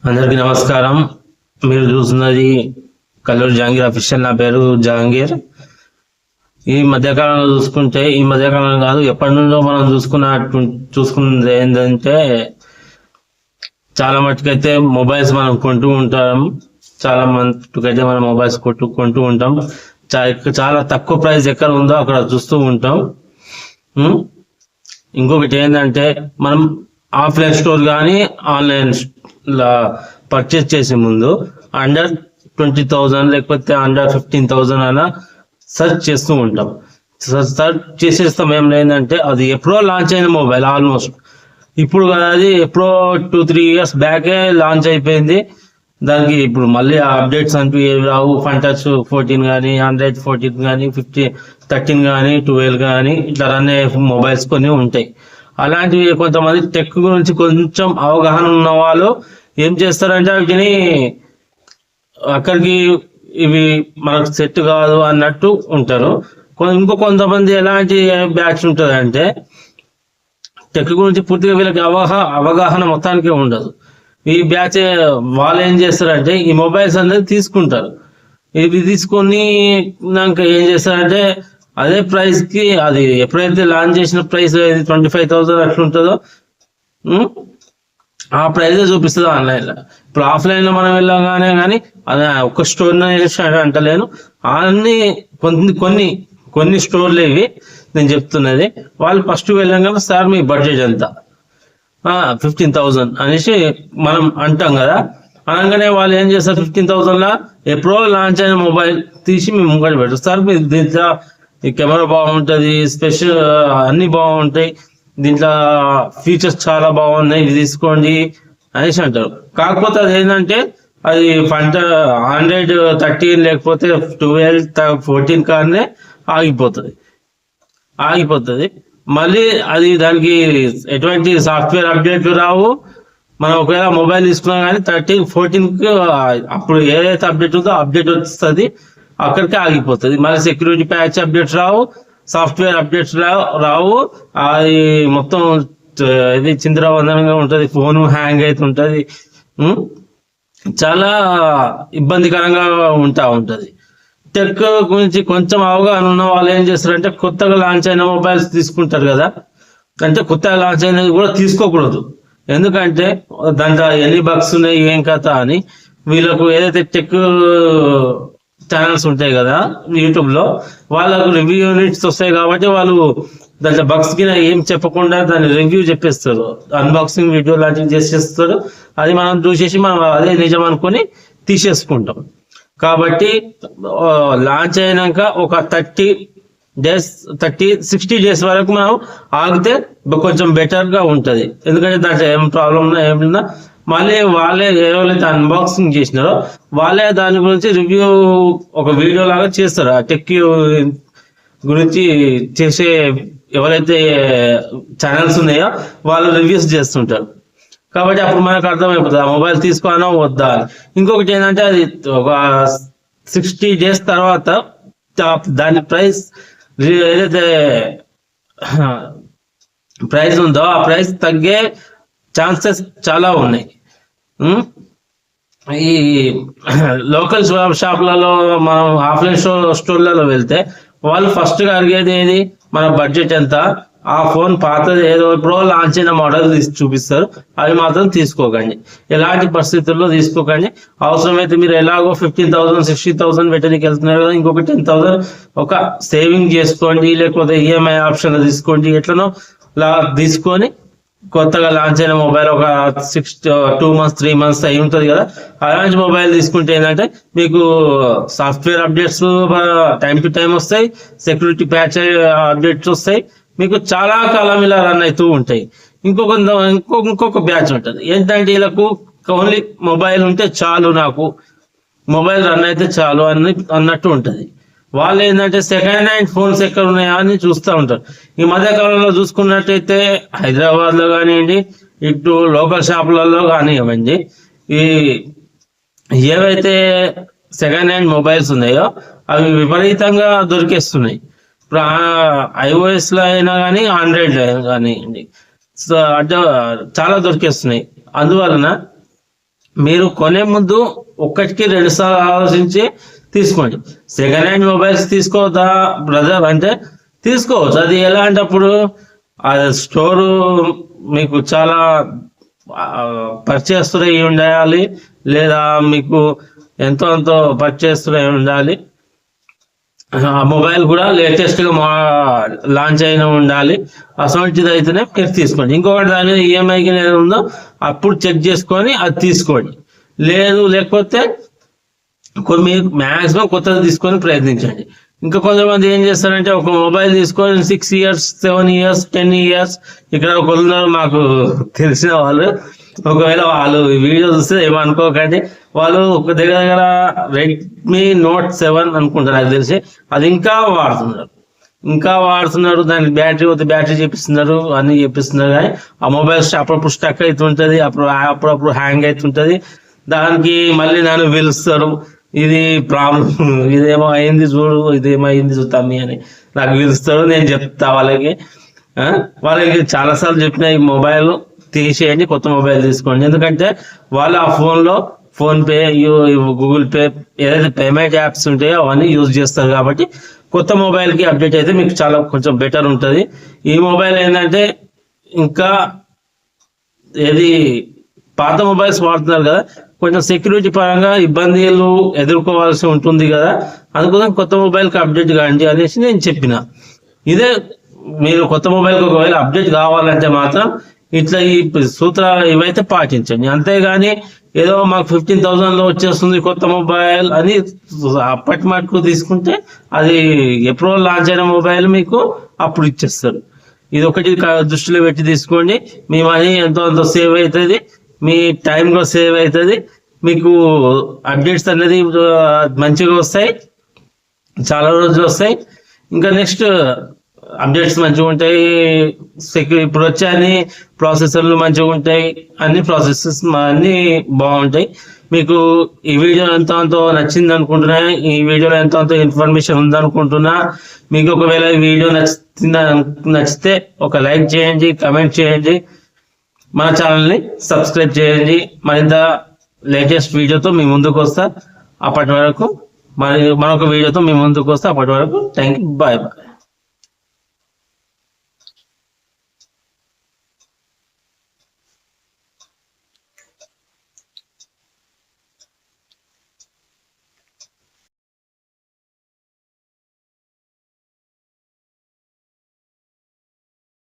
అందరికీ నమస్కారం. మీరు చూస్తున్నది కల్లూరు జహాంగీర్ అఫీషియల్. నా పేరు జహాంగీర్. ఈ మధ్యకాలంలో చూసుకుంటే, ఈ మధ్యకాలం కాదు ఎప్పటి నుండో మనం చూసుకున్నది ఏంటంటే, చాలా మటుకైతే మొబైల్స్ మనం కొంటూ ఉంటాం. చాలా మటుకైతే మనం మొబైల్స్ కొంటూ ఉంటాం. చాలా తక్కువ ప్రైస్ ఎక్కడ ఉందో అక్కడ చూస్తూ ఉంటాం. ఇంకొకటి ఏంటంటే, మనం ఆఫ్లైన్ స్టోర్ కానీ ఆన్లైన్ పర్చేస్ చేసే ముందు అండర్ 20,000 లేకపోతే అండర్ 15,000 అలా సెర్చ్ చేస్తూ ఉంటాం. సెర్చ్ చేసేస్తాం. ఏం లేదంటే అది ఎప్పుడో లాంచ్ అయిన మొబైల్, ఆల్మోస్ట్ ఇప్పుడు కదా, అది ఎప్పుడో 2-3 years బ్యాకే లాంచ్ అయిపోయింది. దానికి ఇప్పుడు మళ్ళీ అప్డేట్స్ అంటూ ఏవి రావు. ఫంటచ్ 14 కానీ, ఆండ్రాయిడ్ 14 కానీ, 13 కానీ, 12 కానీ ఇట్లా రన్ అయ్యే మొబైల్స్ కొన్ని ఉంటాయి. అలాంటివి కొంతమంది టెక్ గురించి కొంచెం అవగాహన ఉన్న వాళ్ళు ఏం చేస్తారంటే, వీటిని అక్కడికి ఇవి మనకు సెట్ కాదు అన్నట్టు ఉంటారు. కొంతమంది ఎలాంటి బ్యాచ్ ఉంటుంది అంటే, టెక్ గురించి పూర్తిగా వీళ్ళకి అవగాహన మొత్తానికి ఉండదు. ఈ బ్యాచ్ వాళ్ళు ఏం చేస్తారంటే, ఈ మొబైల్స్ అనేది తీసుకుంటారు. ఇవి తీసుకొని ఏం చేస్తారంటే, అదే ప్రైస్ కి, అది ఎప్పుడైతే లాంచ్ చేసిన ప్రైస్ 25,000 అట్లా ఉంటుందో ఆ ప్రైజ్ చూపిస్తుంది ఆన్లైన్ లో. ఇప్పుడు ఆఫ్లైన్ లో మనం వెళ్ళగానే కానీ అది ఒక స్టోర్ అంటలేను, అన్ని కొన్ని స్టోర్లు ఇవి నేను చెప్తున్నది. వాళ్ళు ఫస్ట్ వెళ్ళగానే, సార్ మీ బడ్జెట్ ఎంత, 15,000 అనేసి మనం అంటాం కదా. అనగానే వాళ్ళు ఏం చేస్తారు, 15,000 లా ఎప్పుడో లాంచ్ అయిన మొబైల్ తీసి మేము ముంగట పెట్టారు. సార్ మీరు దీంట్లో ఈ కెమెరా బాగుంటుంది, స్పెషల్ అన్ని బాగుంటాయి, దీంట్లో ఫీచర్స్ చాలా బాగున్నాయి, ఇది తీసుకోండి అనేసి అంటారు. కాకపోతే అది ఏంటంటే, అది ఆండ్రాయిడ్ 13 లేకపోతే 12, 14 కానీ ఆగిపోతుంది. మళ్ళీ అది దానికి ఎటువంటి సాఫ్ట్వేర్ అప్డేట్లు రావు. మనం ఒకవేళ మొబైల్ తీసుకున్నా కానీ 13, 14కి అప్పుడు ఏదైతే అప్డేట్ ఉందో అప్డేట్ వస్తుంది, అక్కడికే ఆగిపోతుంది. మళ్ళీ సెక్యూరిటీ ప్యాచ్ అప్డేట్స్ రావు, సాఫ్ట్వేర్ అప్డేట్స్ రావు. అది మొత్తం ఇది చిందరవందనంగా ఉంటుంది, ఫోన్ హ్యాంగ్ అవుతుంటుంది, చాలా ఇబ్బందికరంగా ఉంటుంది. టెక్ గురించి కొంచెం అవగాహన ఉన్న వాళ్ళు ఏం చేస్తారంటే, కొత్తగా లాంచ్ అయిన మొబైల్స్ తీసుకుంటారు కదా. అంటే కొత్తగా లాంచ్ అయినది కూడా తీసుకోకూడదు, ఎందుకంటే దాంట్లో ఎన్ని బగ్స్ ఉన్నాయి ఏం కథ అని వీళ్ళకు ఏదైతే టెక్ ఛానల్స్ ఉంటాయి కదా యూట్యూబ్ లో, వాళ్ళకు రివ్యూ యూనిట్స్ వస్తాయి కాబట్టి వాళ్ళు దాంట్లో బగ్స్ కి ఏం చెప్పకుండా దాన్ని రివ్యూ చెప్పేస్తారు, అన్బాక్సింగ్ వీడియో లాంటివి చేసేస్తారు. అది మనం చూసేసి మనం అదే నిజం అనుకొని తీసేసుకుంటాం. కాబట్టి లాంచ్ అయినాక ఒక 60 డేస్ వరకు మనం ఆగితే కొంచెం బెటర్ గా ఉంటది. ఎందుకంటే దాంట్లో ఏం ప్రాబ్లం ఉన్నా ఏమన్నా మళ్ళీ వాళ్ళే ఎవరైతే అన్బాక్సింగ్ చేసినారో వాళ్ళే దాని గురించి రివ్యూ ఒక వీడియో లాగా చేస్తారు. ఆ టెక్ గురించి చేసే ఎవరైతే ఛానల్స్ ఉన్నాయో వాళ్ళు రివ్యూస్ చేస్తుంటారు. కాబట్టి అప్పుడు మనకు అర్థమైపోతుంది ఆ మొబైల్ తీసుకోవాలా వద్దా. ఇంకొకటి ఏంటంటే, అది ఒక 60 డేస్ తర్వాత దాని ప్రైస్ ఏదైతే ప్రైస్ ఉందో ఆ ప్రైస్ తగ్గే ఛాన్సెస్ చాలా ఉన్నాయి. ఈ లోకల్ షాప్లలో మనం ఆఫ్లైన్ స్టోర్లలో వెళ్తే వాళ్ళు ఫస్ట్ గా అడిగేది ఏది, మన బడ్జెట్ ఎంత, ఆ ఫోన్ పాతది ఏదో ఇప్పుడు లాంచ్ అయిన మోడల్ తీసి చూపిస్తారు, అవి మాత్రం తీసుకోకండి. ఎలాంటి పరిస్థితుల్లో తీసుకోకండి. అవసరమైతే మీరు ఎలాగో 15,000 60,000 పెట్టడానికి వెళ్తున్నారు కదా, ఇంకొక 10,000 ఒక సేవింగ్ చేసుకోండి, లేకపోతే ఈఎంఐ ఆప్షన్ తీసుకోండి. ఎట్లనో తీసుకొని కొత్తగా లాంచ్ అయిన మొబైల్ ఒక 2 months 3 months అయి ఉంటుంది కదా, అలాంటి మొబైల్ తీసుకుంటే ఏంటంటే మీకు software updates time to time వస్తాయి, సెక్యూరిటీ ప్యాచ్ అప్డేట్స్ వస్తాయి, మీకు చాలా కాలం ఇలా రన్ అవుతూ ఉంటాయి. ఇంకొక బ్యాచ్ ఉంటుంది ఏంటంటే, వీళ్ళకు ఓన్లీ మొబైల్ ఉంటే చాలు, నాకు మొబైల్ రన్ అయితే చాలు అన్నట్టు ఉంటుంది. వాళ్ళు ఏంటంటే సెకండ్ హ్యాండ్ ఫోన్స్ ఎక్కడ ఉన్నాయా అని చూస్తూ ఉంటారు. ఈ మధ్య కాలంలో చూసుకున్నట్టయితే హైదరాబాద్ లో కానివ్వండి, ఇటు లోకల్ షాపులలో కానివ్వండి, ఈ ఏవైతే సెకండ్ హ్యాండ్ మొబైల్స్ ఉన్నాయో అవి విపరీతంగా దొరికేస్తున్నాయి. ఇప్పుడు iOS లో అయినా కానీ ఆండ్రాయిడ్ లో కానివ్వండి, చాలా దొరికేస్తున్నాయి. అందువలన మీరు కొనే ముందు ఒక్కటికి 2 సార్లు ఆలోచించి తీసుకోండి. సెకండ్ హ్యాండ్ మొబైల్స్ తీసుకోవద్దా బ్రదర్ అంటే తీసుకోవచ్చు. అది ఎలా అంటే అప్పుడు ఆ స్టోరు మీకు చాలా పర్చేస్తులు ఉండాలి, లేదా మీకు ఎంతో పర్చేస్తులు ఉండాలి. ఆ మొబైల్ కూడా లేటెస్ట్ గా లాంచ్ అయిన ఉండాలి. అసొంటిది అయితేనే మీరు తీసుకోండి. ఇంకొకటి దాని మీద ఈఎంఐకి ఏదో ఉందో అప్పుడు చెక్ చేసుకొని అది తీసుకోండి. లేకపోతే మీరు మ్యాక్సిమం కొత్తది తీసుకొని ప్రయత్నించండి. ఇంకా కొంతమంది ఏం చేస్తారంటే ఒక మొబైల్ తీసుకొని 6 years 7 years 10 years ఇక్కడ ఒకరున్నారు మాకు తెలిసిన వాళ్ళు. ఒకవేళ వాళ్ళు వీడియో చూస్తే ఏమనుకోకండి. వాళ్ళు ఒక దగ్గర రెడ్మీ నోట్ 7 అనుకుంటారు నాకు తెలిసి, అది ఇంకా వాడుతున్నారు. దానికి బ్యాటరీ చేపిస్తున్నారు, అన్ని చేపిస్తున్నారు. కానీ ఆ మొబైల్ అప్పుడప్పుడు స్టక్ అవుతుంటది, అప్పుడప్పుడు హ్యాంగ్ అవుతుంటది. దానికి మళ్ళీ నన్ను పిలుస్తారు, ఇది ప్రాబ్లం, ఇదేమో అయింది చూడు తమ్మి అని నాకు పిలుస్తారు. నేను చెప్తా వాళ్ళకి చాలాసార్లు చెప్పిన ఈ మొబైల్ తీసేయండి, కొత్త మొబైల్ తీసుకోండి. ఎందుకంటే వాళ్ళు ఆ ఫోన్ పే, గూగుల్ పే, ఏదైతే పేమెంట్ యాప్స్ ఉంటాయో అవన్నీ యూజ్ చేస్తారు. కాబట్టి కొత్త మొబైల్కి అప్డేట్ అయితే మీకు చాలా కొంచెం బెటర్ ఉంటుంది. ఈ మొబైల్ ఏంటంటే ఇంకా పాత మొబైల్స్ వాడుతున్నారు కదా, కొంచెం సెక్యూరిటీ పరంగా ఇబ్బందులు ఎదుర్కోవాల్సి ఉంటుంది కదా, అందుకోసం కొత్త మొబైల్కి అప్డేట్ కాండి అనేసి నేను చెప్పిన. ఇదే మీరు కొత్త మొబైల్కి ఒకవేళ అప్డేట్ కావాలంటే మాత్రం ఇట్లా ఈ సూత్రాలు ఇవైతే పాటించండి. అంతేగాని ఏదో మాకు 15,000లో వచ్చేస్తుంది కొత్త మొబైల్ అని అప్పటి మటుకు తీసుకుంటే అది ఎప్పుడో లాంచ్ అయిన మొబైల్ మీకు అప్పుడు ఇచ్చేస్తారు. ఇది ఒకటి దృష్టిలో పెట్టి తీసుకోండి. మీ మనీ ఎంతో సేవ్ అవుతుంది, మీ టైం కూడా సేవ్ అవుతుంది. మీకు అప్డేట్స్ అనేది మంచిగా వస్తాయి, చాలా రోజులు వస్తాయి. ఇంకా నెక్స్ట్ అప్డేట్స్ మంచిగా ఉంటాయి, ఇప్పుడు వచ్చే అన్ని ప్రాసెసర్లు మంచిగా ఉంటాయి, అన్ని ప్రాసెసెస్ అన్ని బాగుంటాయి. మీకు ఈ వీడియో ఎంతో నచ్చింది అనుకుంటున్నా, ఈ వీడియోలో ఎంతో ఇన్ఫర్మేషన్ ఉందనుకుంటున్నా. మీకు ఒకవేళ ఈ వీడియో నచ్చితే ఒక లైక్ చేయండి, కమెంట్ చేయండి, మన ఛానల్ని సబ్స్క్రైబ్ చేయండి. మరింత లేటెస్ట్ వీడియోతో మీ ముందుకు వస్తా. అప్పటి వరకు మరొక వీడియోతో మీ ముందుకు వస్తా. అప్పటి వరకు థ్యాంక్ యూ, బాయ్.